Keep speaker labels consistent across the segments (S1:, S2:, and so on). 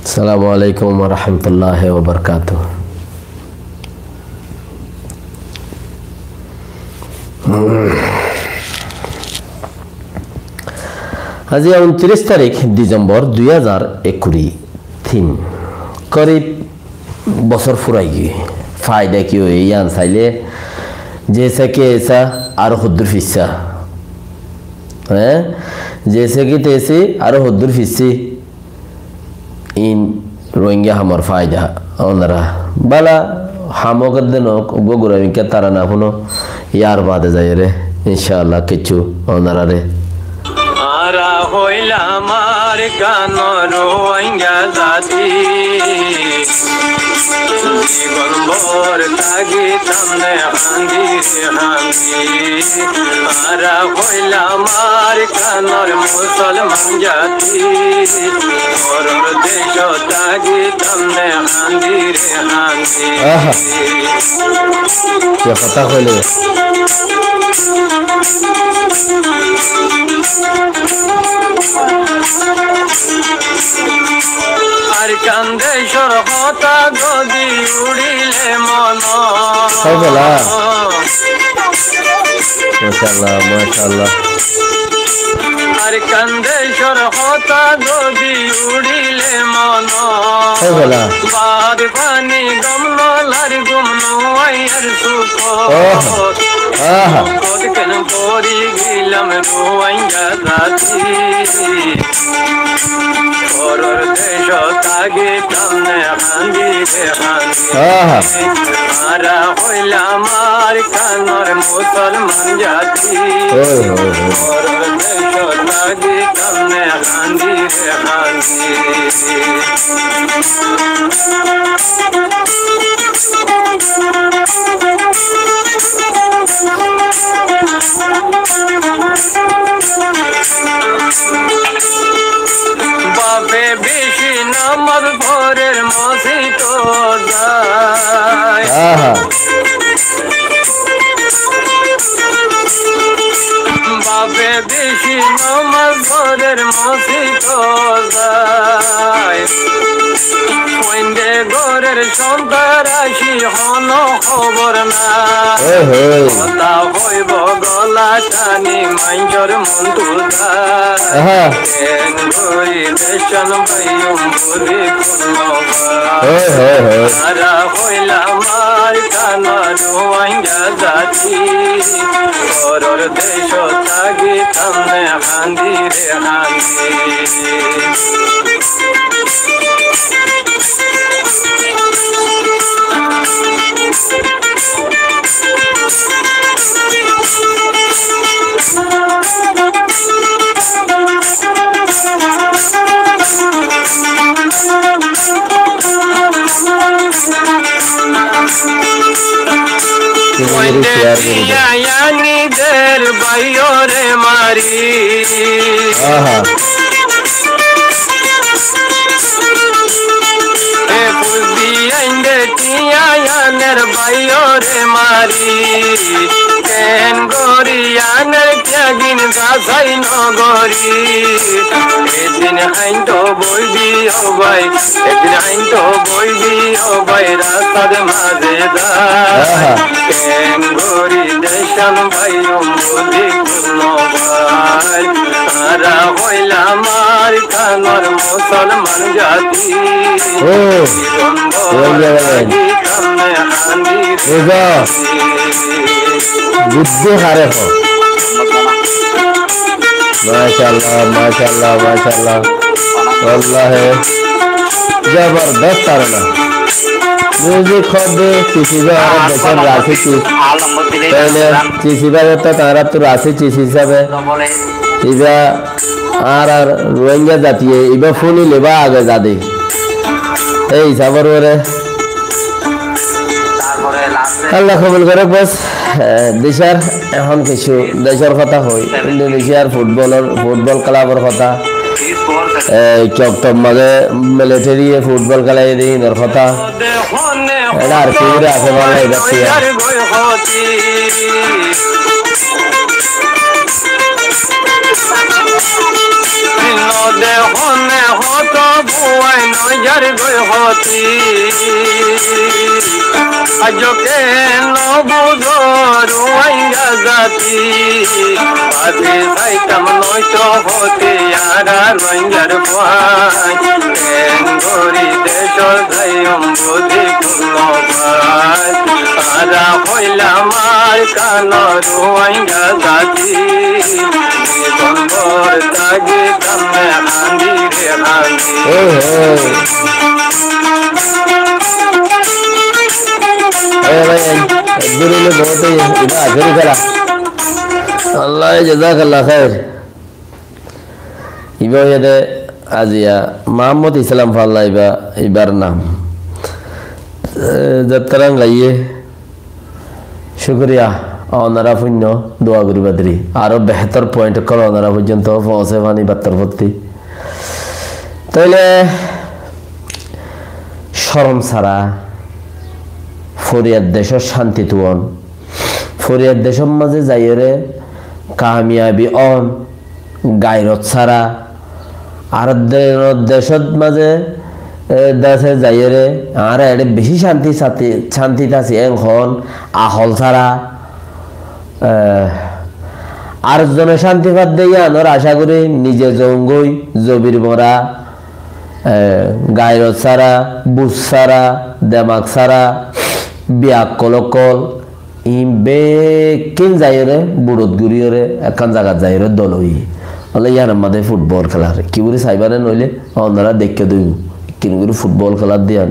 S1: আসসালামু আলাইকুম ওয়া রাহমাতুল্লাহি ওয়া বারাকাতুহু। আজ 29 তারিখ ডিসেম্বর 2021 करीब बছর ফুরাই গিয়ে फायदा की हो यान साइले जैसा कि ऐसा आरो हुद्दुर फिस्सा है जैसे कि तैसे आरो हुद्दुर फिस्सी इन रोहिंग्या हमर फायदा ओनरा बाला हामो गदनो गोगुरा के तारा ना हुनो यार बाद जाय रे इंशाअल्लाह किछु ओनरा रे
S2: आरा होइला मार गानो रोहिंग्या जाती জীবন ভর থাকি সামনে হাঙ্গি হাঙ্গি আরা হইলাম আর কানর মুসলমান জাতি পরর দেশ থাকি সামনে হাঙ্গি হাঙ্গি
S1: क्या पता खोले
S2: আর কান্দেশ্বর হতা গদি উড়িলে মন
S1: বলা মাশাআল্লাহ মাশাআল্লাহ
S2: আর কান্দেশ্বর হতা গদি উড়িলে মন
S1: বলা
S2: বাদ পানি গমলার গুমনো আইয়ার সুখ কদকেন পরি গিলাম রোয়াইয়া রাতি পরর দেশ তাগে কামনে হাঙ্গি রে হাঙ্গি আরা হইলাম আর কানর মুসলমান জাতি পরর দেশ তাগে কামনে হাঙ্গি রে হাঙ্গি বাপে বেশি নামাজ ভোরের মসজিদ যায় বাপে বেশি নামাজ ভোরের মসজিদ যায় কইন্দে গোরের সন্তান আসি হন খবর না কথা হইব গলা টানি মাইজর মন্দু দেশন ভাইম বলে আরা হইলাম আর কানা রোয়াইয়া জাতি পরর দেশ থাকি সামনে হাঙ্গি রে হাঙ্গি দের বাইরে মারি টিয়ানের বাইরে মারি কেন গরিয়ানের ত্যাগিন গাছাই নগরী একদিন আইন তো বইবি ও ভাই একদিন আইন তো বইবি ও ভাই রাস্তার মাঝে কেন গরি দেশান ভাই বলি ভাই আরা হইলাম আর কানর মুসলমান জাতি
S1: बुद्धि हारे हो माशाल्लाह माशाल्लाह माशाल्लाह अल्लाह है जबरदस्त तारना म्यूजिक खुद चिसीबा और देशन राशि चीज पहले चिसीबा तो तारा तो राशि चीज हिसाब है इबा आर रोहिंग्या जाती है इबा फुली लेबा आगे जादे ए हिसाबर ওরে আল্লাহ কবুল করে বস দেশের এখন কিছু দেশের কথা হয় ইন্দোনেশিয়ার ফুটবল ক্লাবের কথা চকটক মাঝে মিলিটারি ফুটবল খেলাই দিই এর কথা এটা আর কি আছে বলে এটা
S2: দেহনে হত বুয়াই নয় রোহিঙ্গার গই হতি আজকে নবুঝো রোহিঙ্গা জাতি বাদে যাইতাম নয়তো হতে আর রোহিঙ্গার ভাই গরি দেশ যাইম বুঝি কোনো ভাই আরা হইলাম আর কান রোহিঙ্গা জাতি বন্ধর তাগে কামে হাঙ্গি রে হাঙ্গি
S1: আল্লাহ জাযাকাল্লাহ খায়ের ইবাইয়াতে আজিয়া মোহাম্মদ ইসলাম ফাল্লা ইবার নাম যাত্রাং গাইয়ে শুক্রিয়া অনারা পুণ্য দোয়া করি বাদরি আরো বেহতর পয়েন্ট কল অনারা পর্যন্ত পৌঁছে পানি বাত্তর ভর্তি তাইলে শরম ছাড়া ফরিয়াদ দেশ শান্তি তুয়ন ফরিয়াদ দেশের মাঝে যাইরে কামিয়াবি অন গায়রত ছাড়া আর দেশত মাঝে দেশে যাইরে আর এটা বেশি শান্তিতে আছে এখন আহল ছাড়া আর জনে শান্তি পাত দিয়ে আনার আশা করি নিজে জঙ্গই জবির মরা গায়রত ছাড়া বুঝ ছাড়া দেমাক ছাড়া বিয়াকলকল বেকিন যাইরে বুড়ত গুড়িয়রে একান জায়গা যাইরে দলই বলে ইয়ার মাঝে ফুটবল খেলার কি বলি চাইবারে নইলে অন্যরা দেখে দিই কিন করে ফুটবল খেলার দিয়ান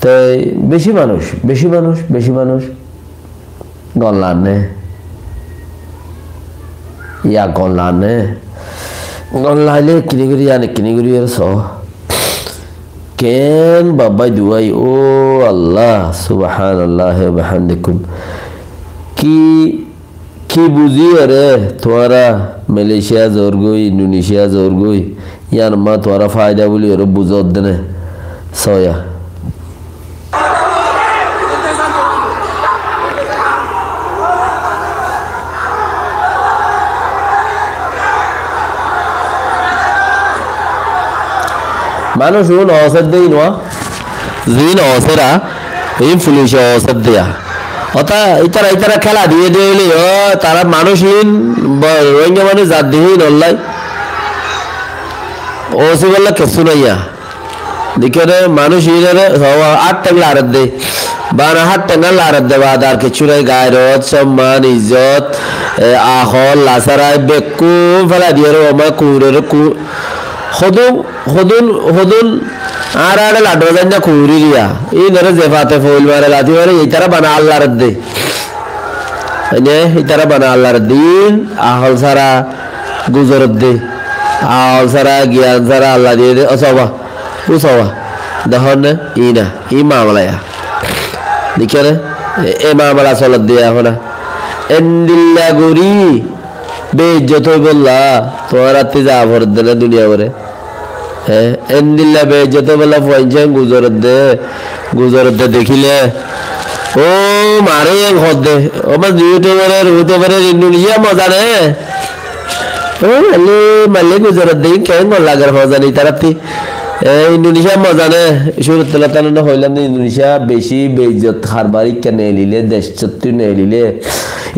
S1: তো বেশি মানুষ গল্লানে ইয়া গল্লাইলে কিনি করি আনে কিনি করি আর স কেন বাবাই দুয়াই ও আল্লাহ সুবহানাল্লাহ ওয়া বিহামদিকুম কি বুঝি রে তোরা মালয়েশিয়া জোর গই ইন্দোনেশিয়া জোর গই ইয়ার মা তোরা ফায়দা বলি ওর বুঝত দেনে সয়া মানুষ অবসর দেই নোয়া জিন অবসরা এই পুলিশ অবসর দেয়া অতা ইতারা খেলা দিয়ে দিলে তারা মানুষহীন রোহিঙ্গা মানুষ জাত দিহীন অল্লাই ওসি বললা কেসু নাইয়া দিকে মানুষহীন আট টাঙ্গলা আরত দে বানা হাত টাঙ্গাল আরত দে বাদ আর কিছু নাই গায়রত সম্মান ইজ্জত আহল লাসারাই বেকু ফেলা দিয়ে আমার কুরের হদুন আর লাডো জান কুড়ি দিয়া এই ধরে জেফাতে ফুল মারে লাথি মারে এইটারা বানা আল্লাহর দে এইটারা বানা আল্লাহর দিন আহল সারা গুজরত দে আহল সারা জ্ঞান সারা আল্লাহ দিয়ে দে অসবা উসবা দেখুন ই মামলায়া দেখে রে এ মামলা চলত দিয়ে এখন এন্দিল্লা গুড়ি বেইজ্জত হই বললা তোমার রাত্রি যা ভর দিলে দুনিয়া ভরে এন্দিল্লা বেইজ্জত বললা পয়সা গুজরত দে দেখিলে ও মারে ঘর দে ও মা ইউটিউবারের ইন্দোনেশিয়া মজা রে ও মালে গুজরত দে কেন লাগার মজা নেই তারাতি ইন্দোনেশিয়া মজা নে সুরত তালা হইলাম ইন্দোনেশিয়া বেশি বেইজ্জত হারবারি কেন এলিলে দেশ চত্বর নে এলিলে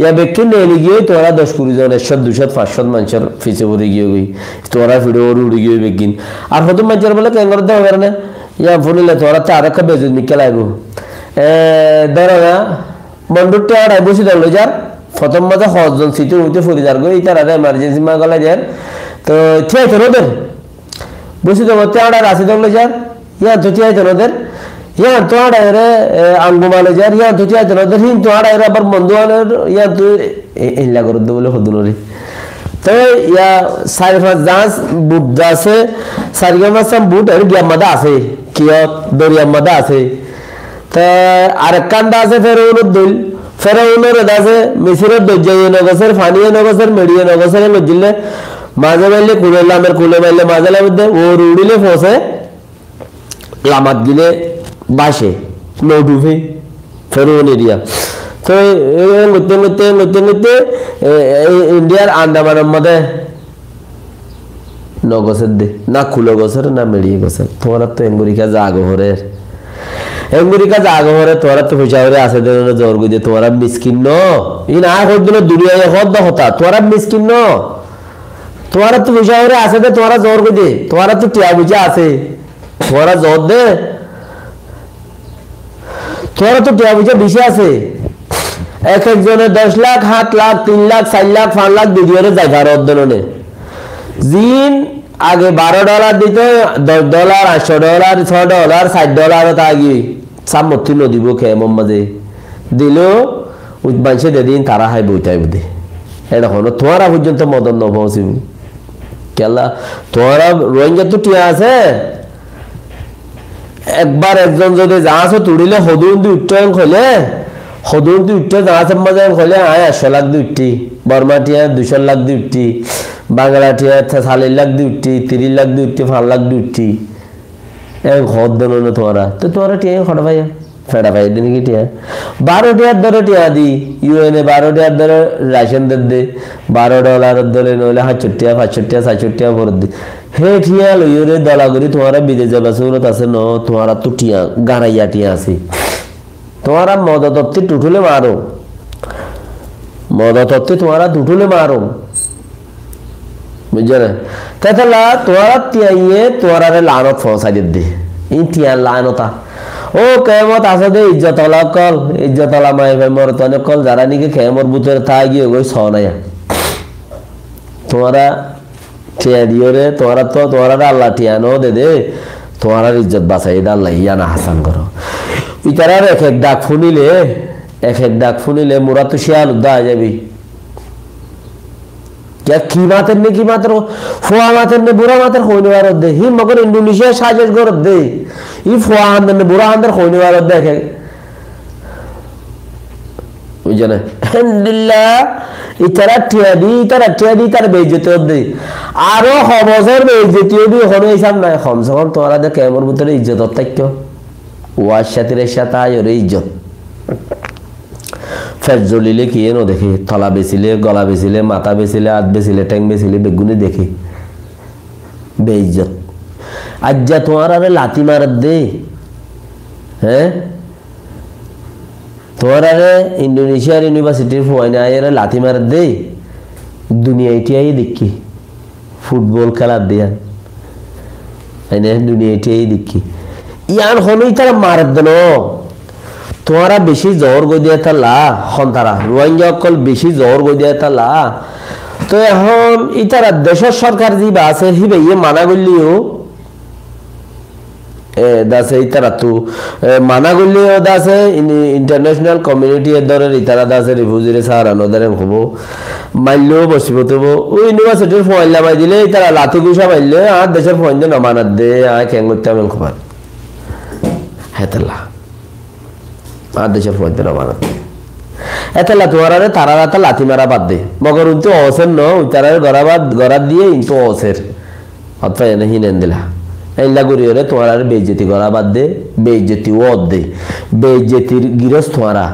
S1: ইয়া বেকি নেলি গিয়ে তোরা 10-20 জন 100-200-500 মানুষের ফিসে পড়ে গিয়ে গই তোরা ভিডিও উড়ে গিয়ে বেকিন আর হতো মানুষের বলে কেন করতে হবে না ইয়া ফুলিলে তোরা তো আরেকটা বেজুন নিকে লাগবো ধরো না বন্ধুটা আর বসে ধরলো যার প্রথম মাঝে 100 জন সিটে উঠে ফুরি যার গই তার এমার্জেন্সি মা গলা যার তো ঠিক আছে ওদের বসে দেবো আর আসে ধরলো যার ইয়া তো ঠিক আছে ওদের यहाँ तो रे आंगुमाले जार यहाँ तो क्या चलो दर हिं तो रे पर बंधुआने यहाँ तो इल्ला करो दो बोले खुदुनो रे तो या सारे फास जांस बुद्धा से सारी के फास सम बुद्ध है क्या मदा से किया दरिया मदा से तो आरकांडा से फिर उन्होंने रदा से मिस्र दोजाये नगसर फानिये नगसर मेडिये नगसर मजिले माज़े वाले कुलेला मेर कुले वाले माज़े ले बुद्धे वो रूडीले फोसे लामत गिले बाशे नोडुफे फेरोन एरिया तो मुत्ते इंडियार आंदामान मध्य নগসের দে না খুলে গছের না মেড়িয়ে গছের তোমার তো এঙ্গুরিকা জাগহরের এঙ্গুরিকা জাগহরে তোরা তো পয়সা করে আছে দেন জোর গুজে তোরা মিসকিন ন ই না হদ দিন দুনিয়ায় হদ হতা তোরা মিসকিন ন তোরা তো পয়সা করে আছে দে তোরা জোর গুজে তোরা তো টিয়া বুঝে আছে তোরা জোর দে তোরা তো টিয়া বুঝে বেশি আছে এক একজনে 10 লাখ 7 লাখ 3 লাখ 4 লাখ 5 লাখ ভিডিওরে জায়গা অর্ধননে জিন আগে $12 দিত $10 $800 $6 $7 তাগি সামতি নদীব খেমম মাঝে দিল উৎবাংশে দেদিন তারা হাই বইতাই বুঝে এটা হলো তোরা পর্যন্ত মদন ন পৌঁছিব কেলা তোরা রোহিঙ্গা তো টিয়া আছে একবার একজন যদি জাহাজ তুড়িলে হদুন দি উঠ্টয়ন খলে হদুন দি উঠ্ট জাহাজের মাঝে খলে আয় 100 লাখ দি উঠটি বর্মা টিয়া 200 লাখ দি উঠটি বাংলা টিয়া 40 লাখ দি উঠটি 30 লাখ দি উঠটি 5 লাখ দি উঠটি এক হদ দেন না তোরা টিয়া খড়া ভাই ফেড়া ভাই দিন কি টিয়া 12 টিয়ার ধরে টিয়া দি ইউএনএ 12 টিয়ার ধরে রাশন দে $12 ধরে নইলে 60 টিয়া 65 টিয়া 60 টিয়া ভর দি হে টিয়া লইরে দলাগরি তোরা বিদেশ যাবা সুরত আছে ন তোরা তো টিয়া গারাইয়া টিয়া আছে তোরা মদতত্তি টুটুলে মারো মদতত্তি তোরা টুটুলে মারো বুঝলে তাহলে তোরা টিয়াইয়ে তোরা রে লানত ফসাই দে ই টিয়া লানতা ও কেমত আছে দে ইজ্জতলা কল ইজ্জতলা মাই ভাই মর তনে কল যারা নিকে কেমর বুতের থাই গিয়ে ওই সনায়া তোরা টিয়া দিওরে তোরা তো তোরা আল্লাহ টিয়া নো দে তোরা ইজ্জত বাঁচাই দে আল্লাহ ইয়ানা হাসান করো ইতারার এক এক ডাক ফুনিলে মোরা তো শিয়াল উদ্দা যাবি क्या की मातर ने फुआ मातर ने बुरा मातर होने वाला दे ही मगर इंडोनेशिया साजिश कर दे ये फुआ अंदर ने बुरा अंदर होने वाला देखे बुझने अल्हम्दुलिल्लाह इतरा टियादी इतरा बेइज्जती दे आरो खबसर बेइज्जती भी होने हिसाब ना कम से कम तुम्हारा दे कैमर बुतरे इज्जत तक ওয়াশাতির সাথে আয়র ইজ্জত ফেজলিলে কি এনো দেখে তলা বেচিলে গলা বেচিলে মাথা বেচিলে হাত বেচিলে ট্যাং বেচিলে বেগুনি দেখে বেইজ্জত আজ্জা তোমার আরে লাথি মারাত দে হ্যাঁ তোমার আরে ইন্দোনেশিয়ার ইউনিভার্সিটির ফুয়াইনা আয়ের লাথি মারাত দে দুনিয়া এটিআই দেখি ফুটবল খেলা দিয়া আইনে দুনিয়া এটিআই দেখি ইয়ার হলই তারা মারাত দেন তোমরা বেশি জোর গই দিয়ে তালা হন্তারা রোহিঙ্গা অকল বেশি জোর গই দিয়ে তালা তো এখন ইতারা দেশের সরকার যা আছে হিবে ইয়ে মানা করলিও দাসে ইতারা তো মানা করলিও দাসে ইন্টারন্যাশনাল কমিউনিটি এর ধরে ইতারা দাসে রিফিউজিরে সাহারানো ধরে হবো মাইলেও বসিব তবু ওই ইউনিভার্সিটির ফয়লা মাই দিলে ইতারা লাথি গুসা মাইলে আর দেশের ফয়ন না মানাত দে আর কেন করতে আমি খবর হেতলা আর দেশের ফয়ন না মানাত এতলা তোমার তারা রাতা লাথি মারা বাদ দে মগর উনতো অসের ন তারার গড়াত দিয়ে ইনতো অসের অথবা এনে হিনেন দিলা এইলা গরিয়রে তোমার বেইজ্জতি গড়া বাদ দে বেইজ্জতি ওদ দে বেইজ্জতির গিরস তোমারা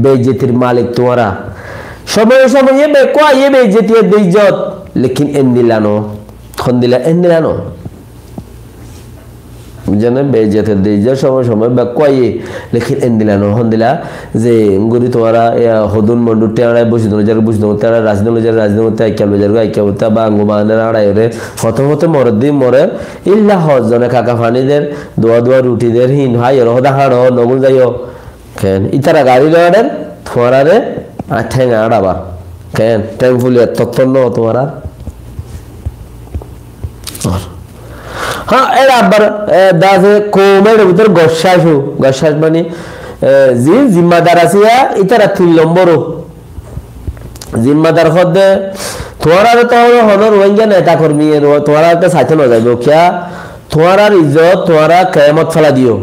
S1: বেইজ্জতির মালিক তোমারা সময় সময় বেকো আইয়ে বেইজ্জতি দে ইজ্জত লেকিন এন দিলানো খন দিলা এন দিলানো জানে বেইজ্জতি দে ইজ্জত সময় সময় বেকো আইয়ে লেকিন এন দিলানো হন দিলা যে গরি তোমারা হদুন মন্ডু টেড়াই বসি দন জার বসি দন টেড়া রাজনীতি আইকাল বাজার আইকাবতা বা আঙ্গুমানের আড়াইরে ফতমতে মরদি মরে ইল্লা হজনে কাকা ফানিদের দোয়া রুটিদের হিন হাই রহদা হাড় নগুল যাইও কেন ইতারা গাড়ি লড়েন তোমারে ঠ্যাং আড়াবা কেন ট্যাং ফুলে তত্তন্ন তোমারা হ্যাঁ এর আবার দাসে কোমের ভিতর গসাস মানে জি জিম্মাদার আছে ইতারা 3 নম্বর জিম্মাদার হদে তোরা তো হনর রোহিঙ্গা নেতা কর্মী তোরা তো সাথে ন যাইব কিয়া তোরা ইজ্জত তোরা কিয়ামত ফেলা দিও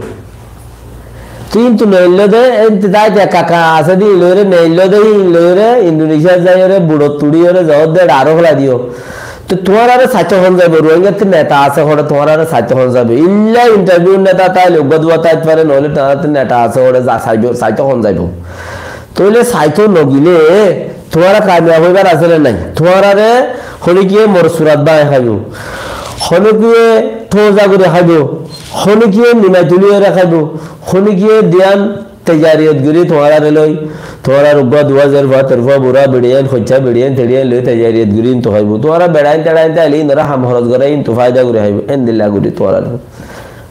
S1: কিন্তু নইল দে এন্তাই কাকা আছে দি লরে নইল দে লরে ইন্দোনেশিয়া যাইরে বুড়ো তুড়িরে যাও দে আরো ফেলা দিও তো তোরা সাথে হন যাইব রোহিঙ্গা নেতা আছে হড়ে তোরা সাথে হন যাবে ইল্লা ইন্টারভিউ নেতা তাই লোকদুয়া তাই পারে নলে তারা নেতা আছে হড়ে যা সাইতো হন যাইব তোলে সাইতো নগিলে তোরা কামিয়াব হইবার আছে নাই তোরা হলি গিয়ে মোর সুরাত বাই খাইব হনুকিয়ে থোজা করে খাইব হনুকিয়ে নিমাই তুলিয়ে রাখাইব হনুকিয়ে দিয়ান তেজারিয়ত গুরি তোমারা লই তোমারা রুবা 2012 বুড়া বেড়িয়ান খচ্চা বেড়িয়ান তেড়িয়ান লই তেজারিয়ত গুরি তো খাইব তোমারা বেড়াইন তেড়াইন তাইলি নরা হাম খরচ করে ইন তো ফায়দা করে খাইব এন দিল্লা গুরি তোমারা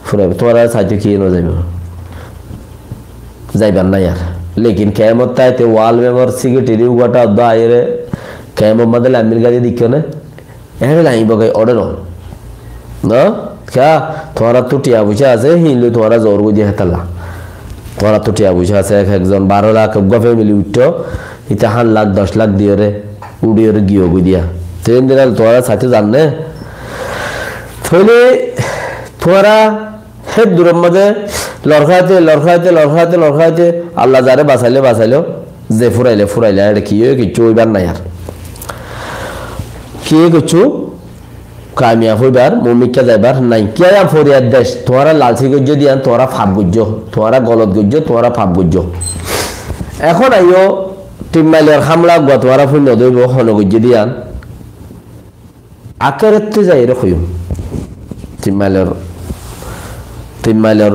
S1: ফুরাইব তোমারা সাইতে কি ন যাইব যাইবার না यार लेकिन কিয়ামত তাইতে ওয়াল মেমর সিকিউরিটি উগাটা দা আইরে কিয়ামত মদল আমির গাদি দিকো না এনে লাইব গাই অর্ডার না क्या তোমারা টুটিয়া বুঝা আছে হিলু তোমারা জোর বুঝি হেতালা তোমারা টুটিয়া বুঝা আছে একজন 12 লাখ গফে মিলি উঠতো ইতা 1 লাখ 10 লাখ দিয়রে উড়িয়রে গিও গুদিয়া ট্রেন দিনাল তোমারা সাথে জাননে ফলে তোমারা হে দূরের মধ্যে লড়খাইতে আল্লাহ যারে বাঁচাইলো যে ফুরাইলে এটা কি কিছু হইবার নাই আর কি কিছু কামিয়াব হইবার মুমিকা যাইবার নাই কিয়া ফরিয়াদ দেশ তোরা লালসি গজ্জ দিয়ান তোরা ফাপ গজ্জ তোরা গলত গজ্জ তোরা ফাপ গজ্জ এখন আইও টিমাইলের হামলা গতওয়ারা ফুল নদইব হন গজ্জ দিয়ান আকারতে যাই রে হইম টিমাইলের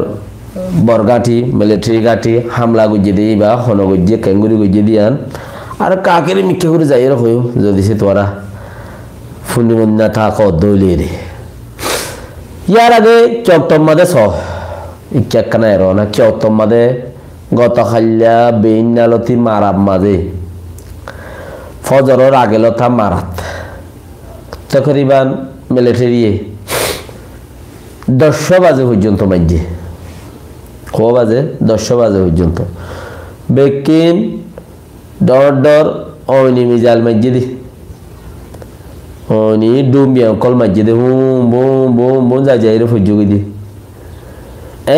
S1: বরগাটি মিলিটারি গাটি হামলা গজ্জে দিই বা হন গজ্জে কেঙ্গুরি গজ্জে দিয়ান আর কাকের মিকে করে যাই রে হইম যদি সে তোরা ফুনিমন্না থাকা দৌলি রে ইয়ার আগে চকটম মাদে ইচ্ছাকানা এরো না চকটম মাদে গত খাল্লা বেইনালতি মারাব মাঝে ফজরের আগে লতা মারাত তকরিবান মিলিটারি 10 বাজে পর্যন্ত মাঝে ক বাজে 10 বাজে পর্যন্ত বেকিন ডর অনি মিজাল মাঝে দি অনি ডুমিয়া কল মাঝে দি বুম যাই রে ফুজুগি দি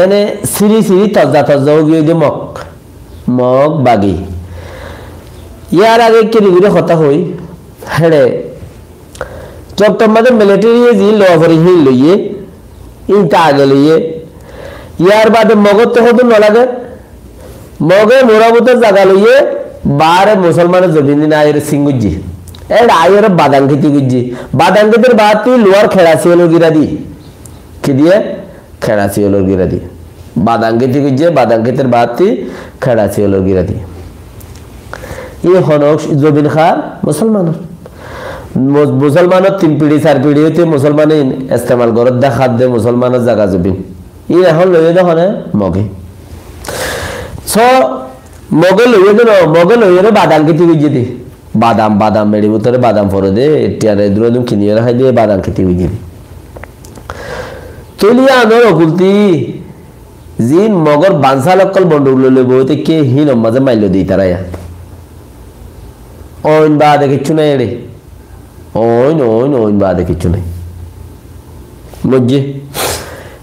S1: এনে সিরি তাজা গিয়ে দি মগ বাগি ইয়ার আগে কেরিগুড়ি কথা হই হেড়ে চকটম মাঝে মিলিটারি জি লফরি হিল লইয়ে ইনটা আগে লইয়ে ইয়ার বাদে মগত তো হতো নলাগে মগে মোরাবতের জায়গা লইয়ে বারে মুসলমানের জমিন না আয়ের সিঙ্গুজি এর আয়ের বাদাম খেতে গুজি বাদাম খেতের বাদ তুই লোয়ার খেড়াছি হলো গিরা দি কি দিয়ে খেড়াছি হলো গিরা দি বাদাম খেতে গুজি বাদাম খেতের বাদ তুই খেড়াছি হলো গিরা দি ये हनक जमीन खार मुसलमानर 3 पीढ़ी 4 पीढ़ी होते मुसलमान इस्तेमाल करत देखा दे मुसलमानर जगह जमीन ये এখন লইয়ে দে হনে মগে সো মগে লইয়ে দে মগে লইয়ে রে বাদাম খেতে গুজি দি বাদাম মেড়ি ভিতরে বাদাম ফরে দে টিয়ারে দ্রুদম কিনিয়ে রাখাই দিয়ে বাদাম খেতে গুজি দি তুলিয়া আনোর অকুলতি জিন মগর বানসা লকল বন্দুক লইলে বইতে কে হিন মাঝে মাইল দি তারায়া ওইন বাদে কিছু নাই রে ওইন বাদে কিছু নাই বুঝছি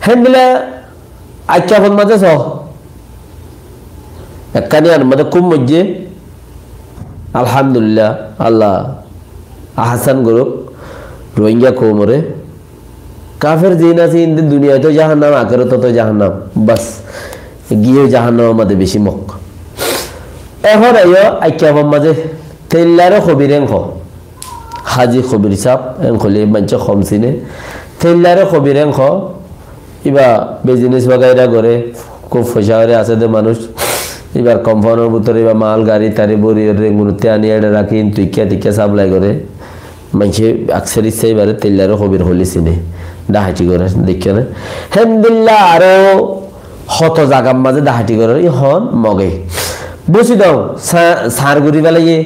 S1: হেন্দিলে আচ্ছা ফোন মাঝে একখানি আর মাঝে খুব বুঝছি আলহামদুলিল্লাহ আল্লাহ আহসান করুক রোহিঙ্গা কোমরে কাফের জিন আছে ইন্দি দুনিয়ায় তো জাহান্নাম আখেরাতে তো জাহান্নাম বাস গিয়ে জাহান্নামের মধ্যে বেশি মক এখন আইও আচ্ছা ফোন মাঝে তেল্লারে খবির এংখ হাজি খবির সাপ এংখলে মানছে খমসিনে তেল্লারে খবির এংখ ইবা বিজনেস বাগাইরা করে খুব ফসারে আছে দে মানুষ এবার কোম্পানির ভিতরে বা মাল গাড়ি তারি বড়ি রেঙ্গুনতে আনি এটা রাখি টিকা সাপ্লাই করে মানছে আকসার ইচ্ছা এবারে তেল্লারে খবির হলিছিনে ডাহাটি করে দেখে না হেমদুল্লাহ আরো হত জাগার মাঝে ডাহাটি করে হন মগে বুঝি দাও সার ঘুরি বেলাইয়ে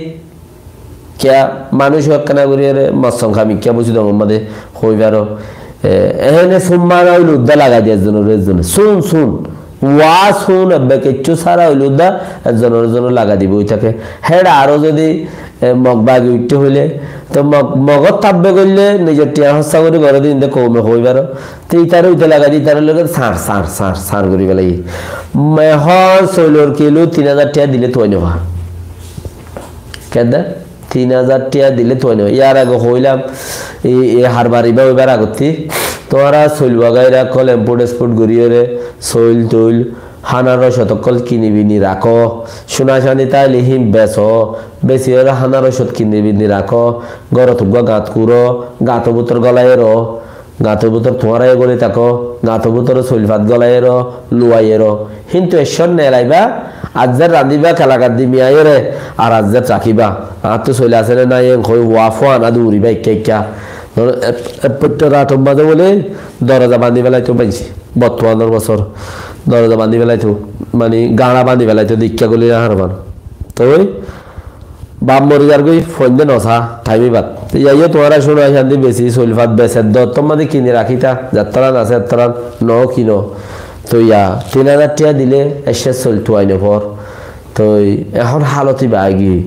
S1: क्या मानुष हक्कना गुरियरे मसम खामी क्या बुझी दो मदे होइबारो एने सुम्माना उद्दा लगा दिया जन सुन वा सुन अब्बे किच्छु सारा उद्दा जन लगा दिबो इटाके हेडा आरो जदि मगबागी उठते हইলে তো মগত তাববে কইলে নিজে টিয়া হসা করে ঘরে দিন দে কমে হইবারো তো ইতারে উতে লাগা দি তার লগে সার করি গলাই মেহর 16 কিলো 3000 টাকা দিলে তোই নেওয়া কেদা 3000 টাকা দিলে তো না ইয়ার আগে হইলাম এই হারবারি বা ওইবার আগতি তোরা সইলবা গায়রা কল ইম্পোর্ট এক্সপোর্ট গরিয়রে সইল তইল হানার শতকল কিনিবিনি রাখো সোনাশানি তাইলে হিম বেশি ওরা হানার শত কিনিবিনি রাখো গরত গাত কুরো গাত বুতর গলায় র গাঁতের ভিতর তোমার গলে থাকো গাঁতের ভিতরে চুলফাত গলাইয়েরো লুয়াইয়েরো কিন্তু এসর নেলাইবা আজের রাঁধিবা খেলাকার দি মিয়াইরে আর আজের রাখিবা আর তো চলে আসে না হই ওয়াফো আনা দৌড়িবা ইকা রাত বাজে বলে দরজা বান্ধি বেলাইতো পাইছি 52 বছর দরজা বান্ধি বেলাইতো মানে গাড়া বান্ধি বেলাইতো দীক্ষা গলি হারবান তো ওই বাপ মরি যার গই ফোন দে নসা থাইমি বাদ ইয়াইও তোমারা শুনো শান্তি বেশি চুলফাত বেসের দর তোমাদের কিনে রাখিতা যাত্রান আছে যাত্রান ন কিনো তো ইয়া 3000 টাকা দিলে এসে চলতো আইনে পর তো এখন হালতি বাগি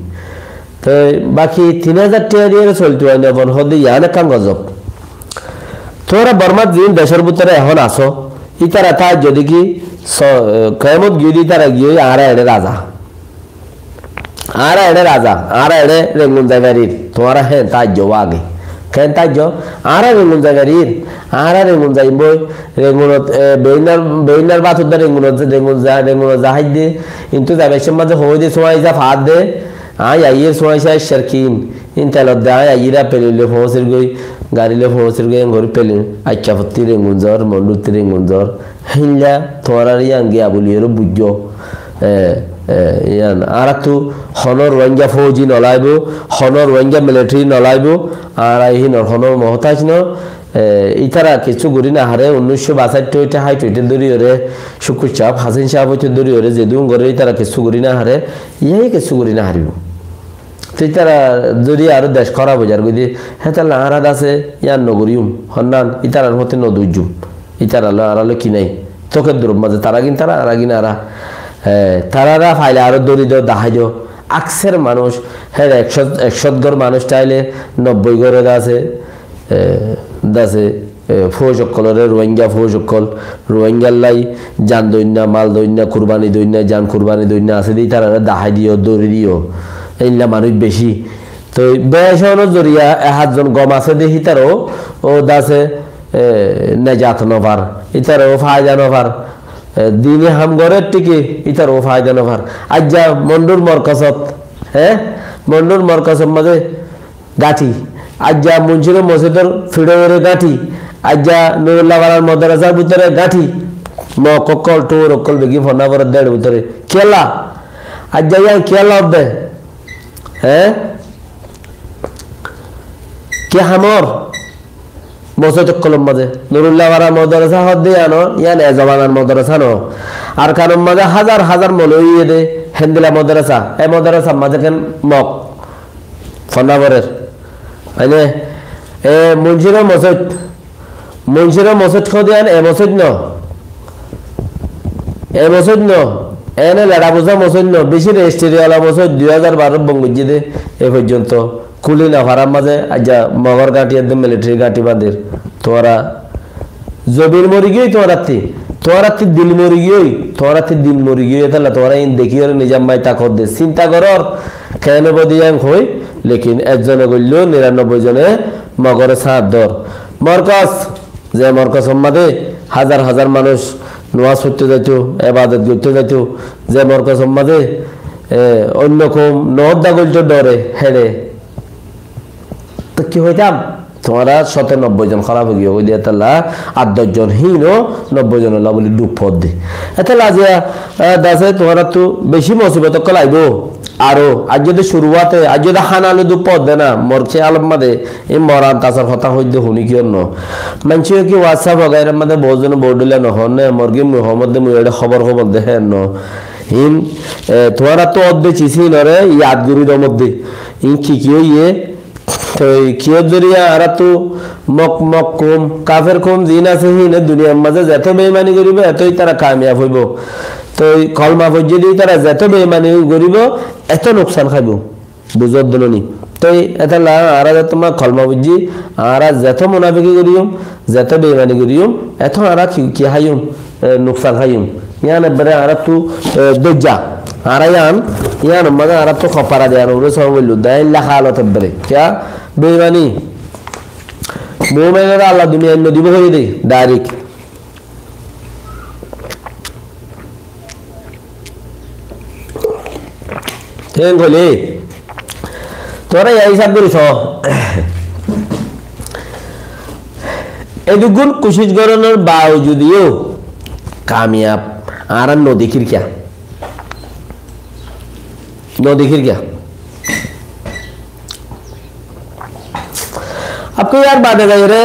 S1: তো বাকি 3000 টাকা দিয়ে চলতো আইনে পর হদি ইয়ানে কাম গজব তোরা বর্মাত দিন দেশের ভিতরে এখন আসো ইতারা তা যদি কি কেমত গিয়ে তারা গিয়ে আরা এড়ে রাজা আরা এড়ে রেঙ্গুন জায়গারির তোমারা হ্যাঁ তাজ্য আগে কেন তাজ্য আরা রেঙ্গুন জায়গারির আরা রেঙ্গুন যাইব রেঙ্গুনত বেইনার বাতুর দা রেঙ্গুন জাহাজ দে কিন্তু যাবে মাঝে হয়ে দিয়ে সময় যা ফাঁদ দে আইয়ের সময় সে শারকিন ইন তেলত দে আইরা পেলিলে ফসির গই গাড়িলে ফসির গই ঘর পেলিন আইকা ফতি রেঙ্গুন জ্বর মন্ডুতি রেঙ্গুন জ্বর হিল্লা তোমার ইয়ান গিয়া বলিয়েরও বুঝ ইয়ান আর তো হনর রোহিঙ্গা ফৌজি নলাইব হনর রোহিঙ্গা মিলিটারি নলাইব আর এই হনর মহতাজ ন ইতারা কিছু করি না হারে 1962 হাই টুইটে দরি ওরে শুকুর চাপ হাসিন সাহেব হইতে দরি ওরে যেদুন করে ইতারা কিছু করি না হারে ইয়াই কিছু করি না হারিব তো ইতারা যদি আরো দেশ খারাপ হয়ে যার গদি হ্যাঁ তাহলে আরাদ আছে ইয়ার নগরিউম হন্নান ইতারার মতে নদুজুম ইতারা আরালো কি নাই চোখের দূর মাঝে তারা কিন তারা আরা কিনা আরা তারারা ফাইলে আরো দরিদ্র দাহাজ আকসের মানুষ হ্যাঁ 100 ঘর মানুষ চাইলে 90 ঘরে আছে ফৌজ সকলের রোহিঙ্গা ফৌজ সকল রোহিঙ্গার লাই জান দৈন্যা মাল দৈন্যা কুরবানি দৈন্যা জান কুরবানি দৈন্যা আছে দিই তারা দাহাই দিও দৌড়ি দিও এইলা মানুষ বেশি তো বেসনের জরিয়া 1 জন গম আছে দেখি তারও ও দাসে নেজাত নভার ইতারও ফায়দা নভার দিনে হাম ঘরের টিকে ইতার ও ফায়দা নভার আজ যা মন্ডুর মরকসত হ্যাঁ মন্ডুর মরকসত মাঝে গাঠি আজ যা মুন্সির মসজিদের ফিডোরে গাঠি আজ যা নুরুল্লাহ বালার মাদ্রাসার ভিতরে গাঠি ম ককল টোর অকল বেগি ফনা বড় দেড় ভিতরে কেলা আজ যা ইয়া কেলা হবে হ্যাঁ কে হামর মসজিদ কলম মাঝে নুরুল্লাহ বালার মাদ্রাসা হদ্দে আনো ইয়ান এ জমানার মাদ্রাসা নো আর কারণ মাঝে হাজার হাজার মলই দে হেন্দিলা মাদ্রাসা এ মাদ্রাসা মাঝে কেন মক ফনা বরের আইনে এ মুন্সির মসজিদ খদিয়ান এ মসজিদ ন এনে লেড়া বোঝা মসজিদ ন বেশি রেজিস্ট্রিওয়ালা মসজিদ 2012 বঙ্গজিদে এ পর্যন্ত কুলি না ভাড়ার মাঝে আজ মগর গাঁটি একদম মিলিটারি গাঁটি বাঁধের তোরা জবির মরি গিয়ে তোরাতি দিল মরি গিয়ে তোরাতি দিল মরি গিয়ে তাহলে তোরা ইন দেখি ওর নিজাম মাই তাকত দে চিন্তা করর কেন বদিয়াং হই লেকিন একজনে গইল 99 জনে মগরে সাত দর মরকজ যে মরকজ সম্মাদে হাজার হাজার মানুষ নামাজ পড়তে যাইত ইবাদত করতে যাইত যে মরকজ সম্মাদে অন্য কম নদা গইল ডরে হেড়ে তো কি হইতাম তোমরা 97 জন খারাপ হয়ে গিয়ে ওই দিয়ে তাহলে 8-10 জন হিনো 90 জন হলা বলি ডুব পদ দে এতে লাজিয়া দাসে তোমরা তো বেশি মুসিবত কলাইব আরো আজ যদি শুরুয়াতে আজ যদি হানালো ডুব পদ দে না মরছে আলম মাদে এই মরান তাসার কথা হইতে হুনি কি অন্য মানছে কি হোয়াটসঅ্যাপ বগাইর মাদে বহুজন বড়লে নহনে মরগি মুহাম্মদ মুয়েড়ে খবর দেখে ন হিন তোমরা তো অদ্দে চিছি নরে ইয়াদ গুরুর মধ্যে ইন কি হইয়ে তো কিয় জরিয়া আরা তো মক কম কাফের কম জিন আছে হিনে দুনিয়ার মাঝে যত বেঈমানি করিবে এতই তারা কামিয়াব হইব তো কলমা পর্যদি তারা যত বেঈমানি করিব এত লোকসান খাইব বুঝত দলনি তো এটা লা আরা তোমার কলমা বুঝি আরা যত মুনাফিকি করিম যত বেঈমানি করিম এত আরা কি হাইম লোকসান খাইম ইয়ান বরে আরা তো দজ্জা আরা ইয়ান মাঝে আরা তো খপারা দেয়ার ওরে সব বললো দেয় লেখা আলোতে বরে क्या बेईमानी मोमेनेरा আল্লাহ দুনিয়ায় নদীব হয়ে দেয় ডাইরেক্ট তেন বলে তোরা এই হিসাব করিস এদুগুণ কোশিশ করানোর বাওজুদিও কামিয়াব আর নদী খিরকিয়া আপনি यार बादे गए रे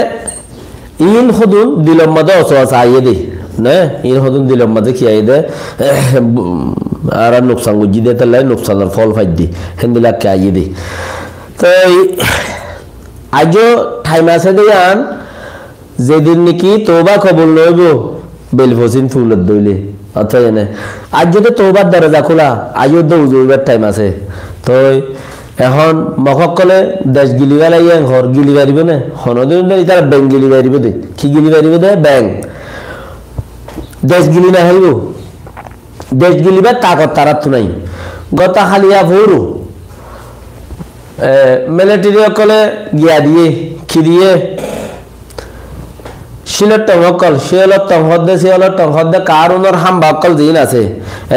S1: इन खुदुन दिलम मदे असवास आये दे ने इन खुदुन दिलम मदे किया दे आरा नुकसान गुजी दे तल्ले नुकसान फल फाइद दे हिंदिला क्या आये दे तो आजो टाइम आसे दे यान जेदिन निकी तोबा कबूल लोगो बेलफोसिन फूलत दोले अच्छा ये ने आज जो तो तोबा दरजा खुला आजो दो उजुबत टाइम आसे तो এখন মককলে দেশ গিলি বেলা ইয়াং ঘর গিলি পারিব না হনদিন ইতারা ব্যাংক গিলি পারিব দে কি গিলি পারিব দে ব্যাংক দেশ গিলি না হইব দেশ গিলি বা তাকত তারাত নাই গতা খালিয়া ভোরু মিলিটারি কলে গিয়া দিয়ে কি দিয়ে শিলত টমকল শিলত টমহদে শিলত টমহদে কারুনর হাম বকল দিন আছে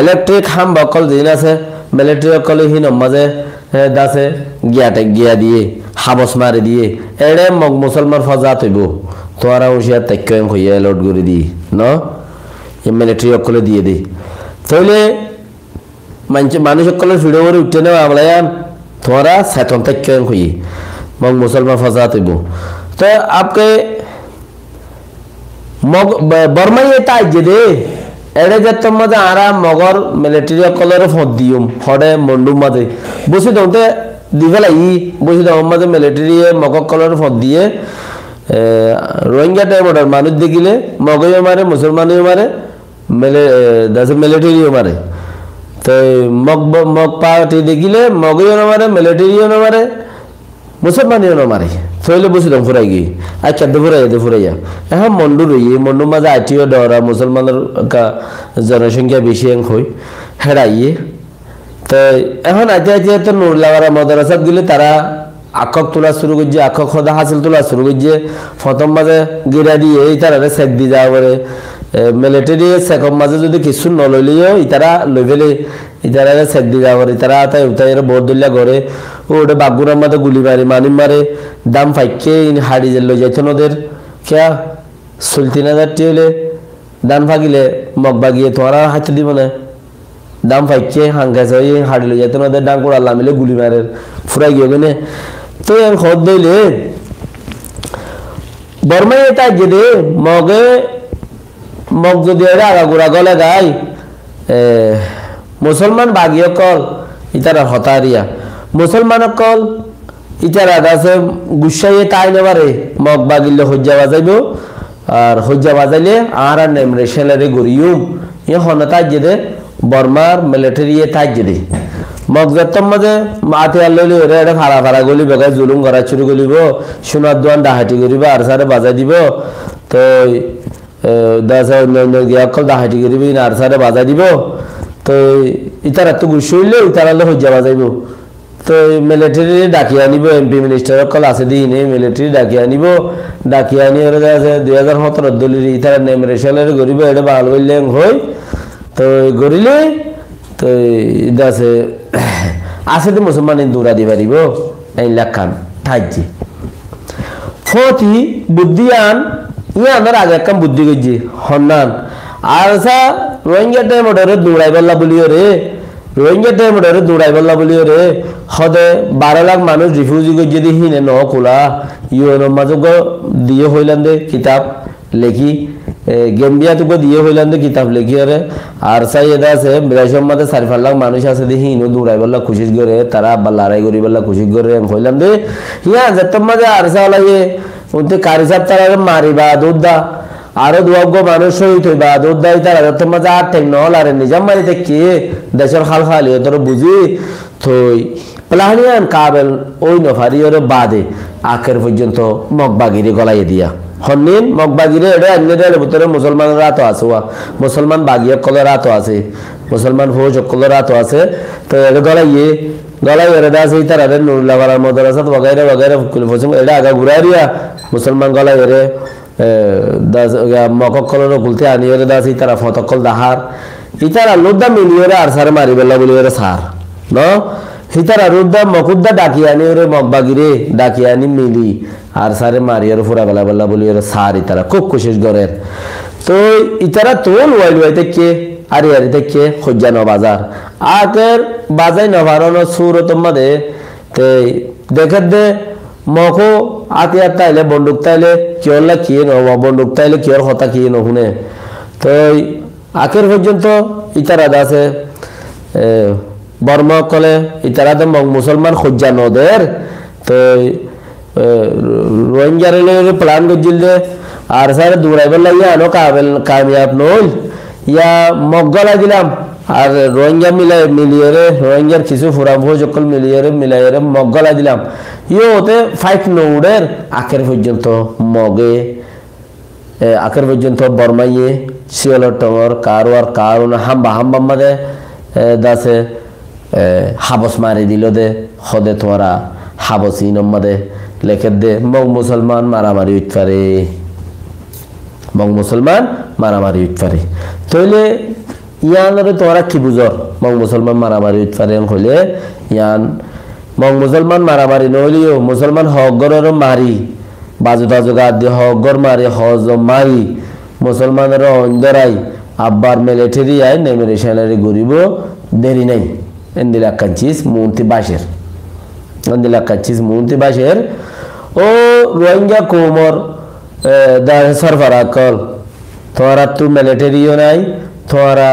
S1: ইলেকট্রিক হাম বকল দিন আছে মিলিটারি কলে হি নমাজে দাসে গিয়া দিয়ে হাবস মারে দিয়ে এড়ে মগ মুসলমান ফজাত হইব তোরা উশিয়া তাক্কম হইয়া লোড করে দি ন মিলিটারি অকলে দিয়ে দে তাহলে মানুষ অকলে ভিডিও করে উঠে নেওয়া আমলায়ান তোরা সেতন তাক্কম হই মগ মুসলমান ফজাত হইব তো আপকে মগ বর্মাই এটা আইজে দে এড়ে যেত মধ্যে আরা মগর মিলিটারি কলরে ফোন দিউম ফড়ে মন্ডুম মাঝে বসে দৌতে দিবেলাই বসে দাও মাঝে মিলিটারি মগর কলরে ফোন দিয়ে রোহিঙ্গা টাইমটার মানুষ দেখিলে মগইও মারে মুসলমানও মারে মিলিটারিও মারে তো মগ পার্টি দেখিলে মগইও মারে মিলিটারিও মারে মুসলমানও মারে থইলে বসে দাম ফুরাই গিয়ে আর চারটে ফুরাইয়া এখন মন্ডু রইয়ে মন্ডুর মাঝে আইটিও ডরা মুসলমানের জনসংখ্যা বেশি হই হেরাইয়ে তো এখন আইতে তো নুরলাওয়ারা মাদ্রাসাত গেলে তারা আকক তোলা শুরু করছে আকক খোদা হাসিল তোলা শুরু করছে প্রথম মাঝে গিরা দিয়ে এই তারা চেক দিয়ে যাওয়া পরে মিলিটারি চেকম মাঝে যদি কিছু নলইলেও ইতারা লই ফেলে ইতারা চেক দিয়ে যাওয়া পরে তারা তাই উঠাই বোর্ড দিল্লা করে ওটা বাগুরার মাঝে গুলি মারে মানিম মারে দাম ফাইকে হাড়ি যে লই যাইতো ওদের খেয়া ৩০,০০০ টিলে দান ফাঁকিলে মগ বাগিয়ে তোমার হাতে দিব না দাম ফাইকে হাঙ্গাছে হাড়ি লই যাইতো ওদের ডাং করে আল্লাহ মিলে গুলি মারে ফুরাই গিয়ে গেলে তো এর খদ দইলে বর্মাই এটা যে মগ যদি এরা আগাগোড়া গলে গাই মুসলমান বাগিয়ে কল ইতারা হতারিয়া মুসলমান কল ইতারা আছে গুসাইয়ে তাই নেবারে মগ বাগিলে হজ্জা বাজাইব আর হজ্জা বাজাইলে আর নেমরে সেলারে গড়িউম এ হনতা যেদে বর্মার মিলিটারি তাই যেদে মগ যতম মাঝে মাতে আল্ললি ওরে এটা ফাড়া ফাড়া গলি বেগাই জুলুম করা শুরু করিব সোনার দোয়ান ডাহাটি করিব আর সারে বাজাই দিব তো অন্য ডাহাটি করিব আর সারে বাজাই দিব তো ইতারা তো গুছ হইলে ইতারালে হজ্জা বাজাইব তো মিলিটারি ডাকি আনিব এমপি মিনিস্টার কল আছে দিনে মিলিটারি ডাকি আনিব ডাকি আনি ওরা আছে 2017 দলির ইতারা নেমরে সেলারে গরিব এটা ভালো হইলে হই তো গরিলে তো আছে আছে তো মুসলমান দৌড়া দি পারিব এই লাখান ঠাইজি ফতি বুদ্ধিয়ান ইয়ানোর আগে কাম বুদ্ধি গজি হন্নান আর সা রোহিঙ্গা টাইম ওরে দৌড়াই বললা বলিও রে রোহিঙ্গা টাইম ওরে দৌড়াই বললা বলিও রে হদে 12 লাখ মানুষ রিফিউজি গজি দি হিনে ন কোলা ইউএন মাজগ দিয়ে হইলাম দে কিতাব লেখি গেম্বিয়া তুকো দিয়ে হইলাম দে কিতাব লেখি রে আর সাই এদা আছে 82 মধ্যে 4 লাখ মানুষ আছে দি হিনো দৌড়াই বললা কোশিশ করে তারা আব্বা লড়াই করি বললা কোশিশ করে হইলাম দে হিয়া যতম মধ্যে আর সা লাগে উনতে কারিসাব তারা মারিবা দুদা আরো দুয়াগ্য মানুষ শহীদ হইবা দুদাই তারা যতম মধ্যে আর টেকনোল আর নিজাম মারিতে কি দেশের হাল খালি তোর বুঝি থই প্লানিয়ান কাবেল ওই নফারি ওরে বাদে আখের পর্যন্ত মগবাগিরি গলাইয়ে দিয়া হন্নিন মগবাগিরে এটা অন্যদের ভিতরে মুসলমানরা তো আছে মুসলমান বাগিয়া কলরা তো আছে মুসলমান ফৌজ কলরা তো আছে তো এটা গলাইয়ে এর দাস এই তারা নুরুল্লাহ ওয়ালা মাদ্রাসা वगैरह वगैरह ফসম এটা আগা ঘুরাইয়া মুসলমান গলাই এরে দাস মককলর গুলতে আনি এর দাস এই তারা ফতকল দাহার এই তারা লোদা মিলিয়রে আর সার মারি বেলা বলি এর সার ন হিতারা রুদ্দা মকুদ্দা ডাকিয়ানি ওরে মগবাগিরে ডাকিয়ানি মিলি আর সারে মারিয়ার ফুরা বেলা বেলা বলি ওরা সার ইতারা খুব কোশিশ করেন তো ইতারা তোল ওয়াইল ওয়াই থেকে আরে আরে থেকে খোঁজানো বাজার আকের বাজাই নভারনো সুরতম মাদে তে দেখে দে মকো আতিয়ার তাইলে বন্দুক তাইলে কিয়রলা কিয়ে নব বন্দুক তাইলে কিয়র কথা কিয়ে নহুনে তো আখের পর্যন্ত ইতারা আছে বর্মা কলে ইতারা তো মুসলমান খোঁজা নদের তো রোহিঙ্গার প্লান করছিল যে আর স্যার দৌড়াইবার লাগিয়ে আনো কামিয়াব নইল ইয়া মগলা দিলাম আর রোহিঙ্গা মিলিয়ে রোহিঙ্গার কিছু ফুরাম সকল মিলিয়ে মগলা দিলাম ইয়ে ওতে ফাইট নৌড়ের আখের পর্যন্ত মগে আখের পর্যন্ত বর্মাইয়ে শিয়লর টঙর কারো না হাম্বা মাদে দাসে হাবস মারি দিল দে হদে তোরা হাবসি নম্মাদে লেখে দে মগ মুসলমান মারামারি উঠ পারে মগ মুসলমান মারামারি উঠ পারে তইলে ইয়ানরে তোরা কি বুঝর মগ মুসলমান মারামারি উঠ পারে হইলে ইয়ান মগ মুসলমান মারামারি নহলিও মুসলমান হগরের মারি বাজু তাজু গা দিয়ে হগর মারি হজ মারি মুসলমানের অন্ধরাই আব্বার মিলিটারি আই নেমেরে স্যালারি গরিব দেরি নাই এন্দিলা কাঞ্চিস মুন্তি বাসের এন্দিলা কাঞ্চিস মুন্তি বাসের ও রোহিঙ্গা কোমর সরফরা কল তোরা তু মিলিটারিও নাই তোরা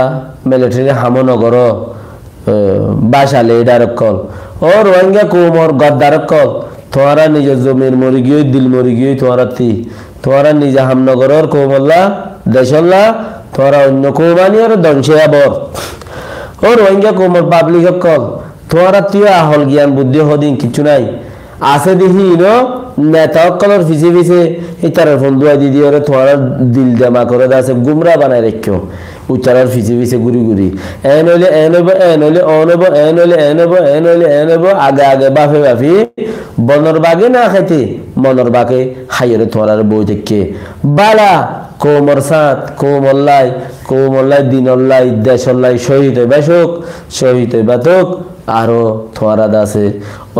S1: মিলিটারি হামো নগর বাসা লিডার কল ও রোহিঙ্গা কোমর গদ্দার কল তোরা নিজের জমির মরি গিয়ে দিল মরি গিয়ে তোরা নিজে হামনগরের কোমল্লা দেশল্লা তোরা অন্য কৌমানি আর দংশে আবর ও রোহিঙ্গা কোমর পাবলিক কল তোরা তুই আহল জ্ঞান বুদ্ধি হদিন কিছু নাই আছে দেখি নেতা কলর ফিসে ফিসে ইতারের ফোন দুয়া দিদি ওরে তোরা দিল জামা করে আছে গুমরা বানায় রেখো উচ্চারার ফিসে ফিসে ঘুরি ঘুরি এন হইলে এন হইব এন হইলে অন হইব এন হইলে এন হইব এন হইলে এন হইব আগে আগে বাফে বাফি বনর বাগে না খাইতে মনর বাগে খাইরে তোরার বই থেকে বালা কোমর সাত কোমল্লাই দিনল্লাই দেশল্লাই শহীদ হইবা শোক শহীদ হইবা তোক আরো তোরা দাসে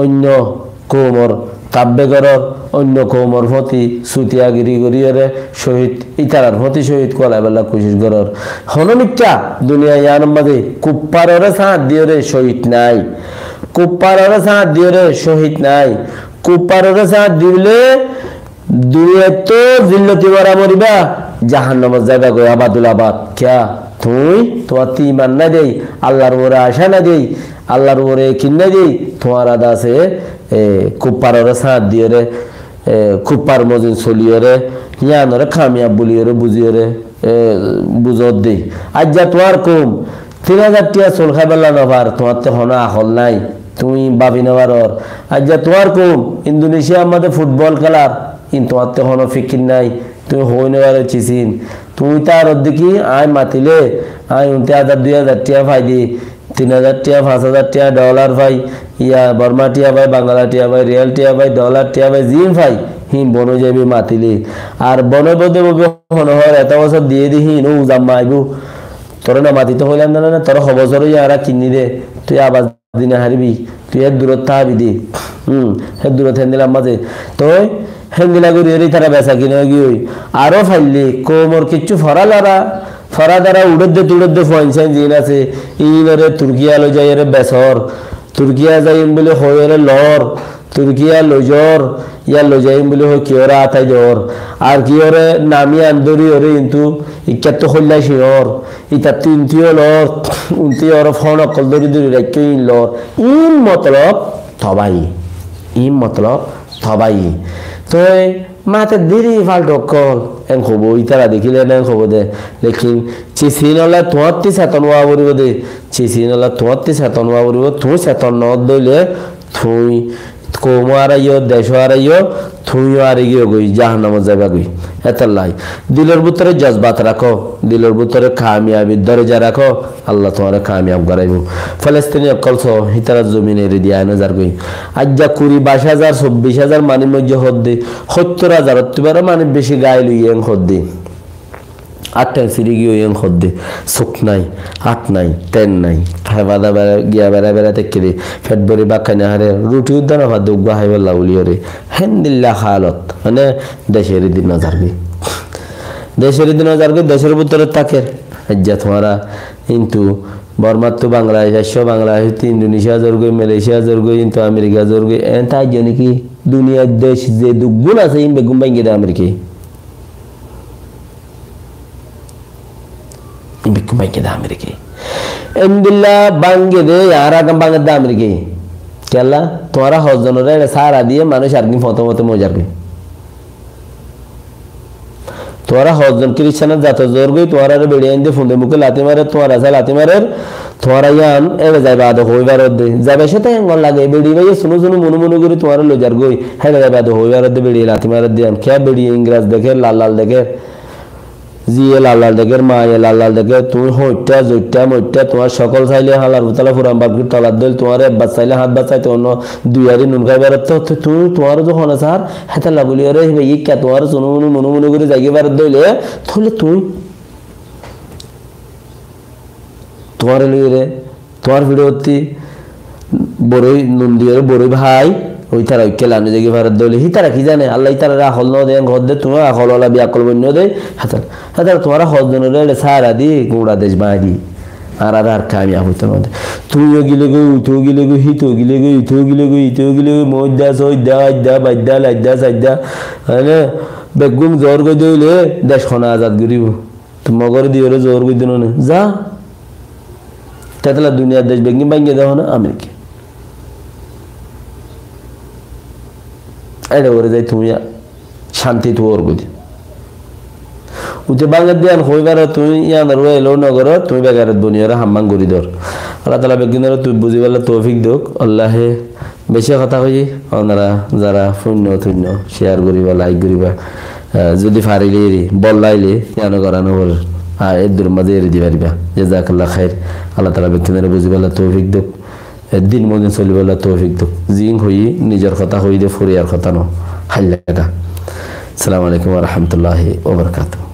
S1: অন্য কোমর তাব্বেগরর অন্য কৌমর ভতি সুতিয়াগিরি গরিয়রে শহীদ ইতারার ভতি শহীদ কলাবেলা কুশিস গরর হনমিকা দুনিয়া ইয়ানম মাঝে কুপ্পাররে সাথ দিয়রে শহীদ নাই কুপ্পাররে সাথ দিয়রে শহীদ নাই কুপ্পাররে সাথ দিলে দুনিয়া তো জিল্লতি বরা মরিবা জাহান্নামে যাইবা গো আবাদুল আবাদ ক্যা তুই তোমার ইমান না দেই আল্লাহর ওরে আশা না দেই আল্লাহর ওরে কিন্না দেই তোমার আদাসে কুপ্পাররে সাথ দিয়রে কুপ্পার মজিন চলিয়রে ইয়ানরে খামিয়াব বলিয়রে বুঝিয়রে বুঝত দে আজ যা তোমার কম 3000 টিয়া চল খাইবেলা নভার তোমার তো হন আহল নাই তুমি ভাবি নেওয়ার আজ যা তোমার কম ইন্দোনেশিয়া আমাদের ফুটবল খেলার কিন্তু তোমার তো হন ফিকির নাই তুমি হই নেওয়ার চিসিন তুই তার দেখি আয় মাতিলে আয় 29,000 2,000 টিয়া ভাই দি 3,000 টিয়া 5,000 টিয়া ডলার ভাই ইয়া বর্মা টিয়া ভাই বাংলা টিয়া ভাই রিয়াল টিয়া ভাই ডলার টিয়া ভাই জিম ভাই হিম বনো যাবি মাতিলি আর বনে বদে ববে হন হর এত বছর দিয়ে দিহি নো উজাম মাইবু তোর না মাতিতে হইলাম না তোর হবছর ইয়ারা কিনি দে তুই আবার দিনে হারিবি তুই এর দূরত থাকবি দি এর দূরত হেন্দিলাম মাঝে তুই হেন্দিলা করি এরই তারা বেচা কিনে গিয়ে আরো ফাইলি কোমর কিচ্ছু ফরা দ্বারা উড়ে দে ফয়েন্সাইন জিন আছে ইনরে তুর্কিয়া লই যাই এর বেসর তুর্কিয়া যাইম বলে হয়েরে লর তুর্কিয়া লজর ইয়া লজাইম বলে হয় কিওরা আতাই জর আর কিওরে নামি আন্দরি ওরে কিন্তু ইকাত হল্লাই শিওর ইতা তিনটিও লর উনতি ওর ফোন অকল দরি রাখি ইন লর ইন মতলব থবাই তো মাতে দেরি ফাল্টো কল এন খবো ইতারা দেখিলে না খবো দে লেকিন চিসিনলা তোয়াত্তি সাতন ওয়া বরিব দে চিসিনলা তোয়াত্তি সাতন ওয়া বরিব তুই সাতন ন দইলে তুই কোমো আরাইও দেশ আরাইও তুইও আরে গিয়ে গই জাহান্নামে যাবা গই এতাল্লাই দিলের ভিতরে জজবাত রাখো দিলের ভিতরে কামিয়াবির দরজা রাখো আল্লাহ তোমার কামিয়াব করাইব ফিলিস্তিনি অকলছ হিতারা জমিনে রেডি আইন হাজার গই আজ্জা 20,000 24,000 মানি মধ্যে হদ্দে 70,000 তুবারে মানে বেশি গায় লইয়েন হদ্দে আটটা সিঁড়ি গিয়ে ওই খদ্দে সুখ নাই হাট নাই তেন নাই হেবাদা বেড়া গিয়া বেড়া বেড়াতে কেড়ে ফেট ভরে বাক্কা না হারে রুটি উদ্যান ভাত দুগবা হাইবার লাউলি হরে হেন্দিল্লা হালত মানে দেশের দিন নজারবি দেশের দিন নজারবি দেশের ভিতরে তাকে যা তোমারা কিন্তু বর্মার তো বাংলাদেশ বাংলাদেশ ইন্দোনেশিয়া জোরগো মালয়েশিয়া জোরগো কিন্তু আমেরিকা জোরগো এন তাই জানি কি দুনিয়ার দেশ যে দুগুণ আছে ইন বেগুন ভাঙ্গি দেয় আমেরিকায় বেগুন ভাঙ্গি দেয় আমেরিকায় এমদিল্লা ভাঙ্গে দে আর আগাম ভাঙ্গে দেয় আমেরিকায় কেলা তোরা হজনরা সারা দিয়ে মানুষ আর কি ফতমতে মজারবে তোরা হজন খ্রিস্টানের জাত জোর গই তোরা বেড়ে আনতে ফুঁদে মুখে লাতি মারে তোরা আছে লাতি মারের তোরা ইয়ান এবে যাইবা আদো হইবার দে যাবে সাথে এঙ্গল লাগে বেড়ি ভাই শুনো শুনো মনু মনু করে তোরা লজার গই হেবে যাইবা আদো হইবার দে বেড়ি লাতি মারে দিয়ান কে বেড়ি ইংরেজ দেখে লাল লাল দেখে জিয়ে লাল লাল দেখে মা এ লাল লাল দেখে তুমি হইটা জইটা মইটা তোমার সকল চাইলে হালার উতলা ফুরাম বাকি তলার দল তোমার বাদ চাইলে হাত বাদ চাইতে অন্য দুই আরি নুন খাইবার তো তুমি তোমার যখন আসার হেতা লাগুলি রে ভাই কে তোমার শুনো মনু মনু মনু করে যাইবার দইলে তাহলে তুই তোমার লিয়ে তোমার ভিডিওতে বড়ই নুন দিয়ে বড়ই ভাই ওই তারা কেলানো জায়গা ভারত দলে হি তারা কি জানে আল্লাহ তারা আখল ন দেন ঘর দে তোমার আখলওয়ালা বি আকল বন্য দে হাতার হাতার তোমার হজনের সারা দি গোড়া দেশ বাড়ি আর কামিয়াব হইতে মধ্যে তুইও গিলে গই উঠেও গিলে গই হিতো গিলে গই উঠেও গিলে গই ইতেও গিলে গই মধ্যা সইদা আইদা বাইদা লাইদা সাইদা হ্যাঁ বেগুম জোর গই দইলে দেশ খনা আজাদ করিব তো মগর দিয়ে জোর গই দিন যা তাহলে দুনিয়ার দেশ বেগনি ভাঙ্গিয়ে দেওয়া না আমেরিকা এটা করে যাই তুমি শান্তি তো ওর বুঝি উঠে বাংলার দিয়ান হইবার তুমি ইয়ানার এলো নগর তুমি বেগারত বনিয়ার হাম্মাং গড়ি ধর আল্লাহ তালা বেগিনার তুই বুঝি পেলে তৌফিক দোক আল্লাহে বেশি কথা হই আপনারা যারা শূন্য শূন্য শেয়ার করিবা লাইক করিবা যদি ফারিলে বললাইলে ইয়ানো করানো বল আর এর দূর মাঝে এড়ে দি পারিবা জাযাকাল্লাহ খাইর আল্লাহ তালা বেগিনার বুঝি পেলে তৌফিক দোক দিন মদিন চলিবলা তৌফিক দোক জিং হই নিজের কথা হই দে ফরিয়ার কথা ন হাল্লাটা আসসালামু আলাইকুম ওয়া রাহমাতুল্লাহি ওয়া বারাকাতুহু।